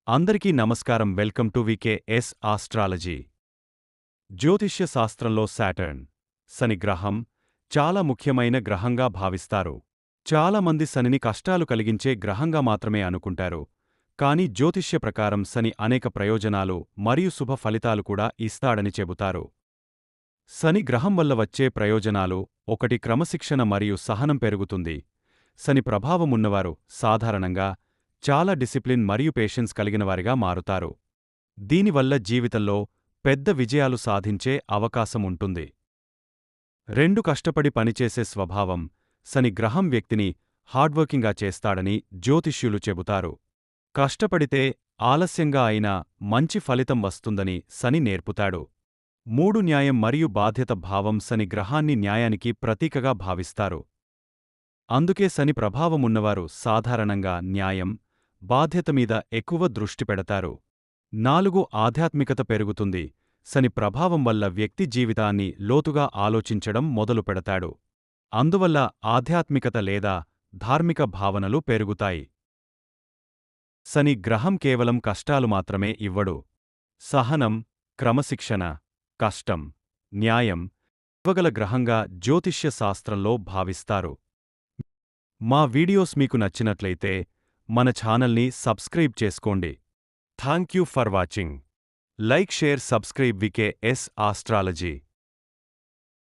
అందరికీ నమస్కారం. Welcome to వికేఎస్ astrology. జ్యోతిష్య శాస్త్రంలో శాటర్న్, శని గ్రహం చాలా ముఖ్యమైన గ్రహంగా భావిస్తారు. చాలామంది శనిని కష్టాలు కలిగించే గ్రహంగా మాత్రమే అనుకుంటారు. కానీ జ్యోతిష్య ప్రకారం శని అనేక ప్రయోజనాలు మరియు శుభ ఫలితాలు కూడా ఇస్తాడని చెబుతారు. శని గ్రహం వల్ల వచ్చే ప్రయోజనాలు: 1. క్రమశిక్షణ మరియు సహనం పెరుగుతుంది. శని ప్రభావమున్నవారు సాధారణంగా చాలా డిసిప్లిన్ మరియు పేషెన్స్ కలిగినవారిగా మారుతారు. దీనివల్ల జీవితంలో పెద్ద విజయాలు సాధించే అవకాశం ఉంటుంది. 2. కష్టపడి పనిచేసే స్వభావం. శని గ్రహం వ్యక్తిని హార్డ్వర్కింగ్గా చేస్తాడని జ్యోతిష్యులు చెబుతారు. కష్టపడితే ఆలస్యంగా అయినా మంచి ఫలితం వస్తుందని శని నేర్పుతాడు. 3. న్యాయం మరియు బాధ్యత భావం. శని గ్రహాన్ని న్యాయానికి ప్రతీకగా భావిస్తారు. అందుకే శని ప్రభావమున్నవారు సాధారణంగా న్యాయం, బాధ్యత మీద ఎక్కువ దృష్టి పెడతారు. 4. ఆధ్యాత్మికత పెరుగుతుంది. శని ప్రభావం వల్ల వ్యక్తి జీవితాన్ని లోతుగా ఆలోచించడం మొదలుపెడతాడు. అందువల్ల ఆధ్యాత్మికత లేదా ధార్మిక భావనలు పెరుగుతాయి. శని గ్రహం కేవలం కష్టాలు మాత్రమే ఇవ్వడు. సహనం, క్రమశిక్షణ, కష్టం, న్యాయం ఇవ్వగల గ్రహంగా జ్యోతిష్య శాస్త్రంలో భావిస్తారు. మా వీడియోస్ మీకు నచ్చినట్లయితే మన ఛానల్ని సబ్స్క్రైబ్ చేసుకోండి. Thank you for watching. Like, share, subscribe వికేఎస్ astrology.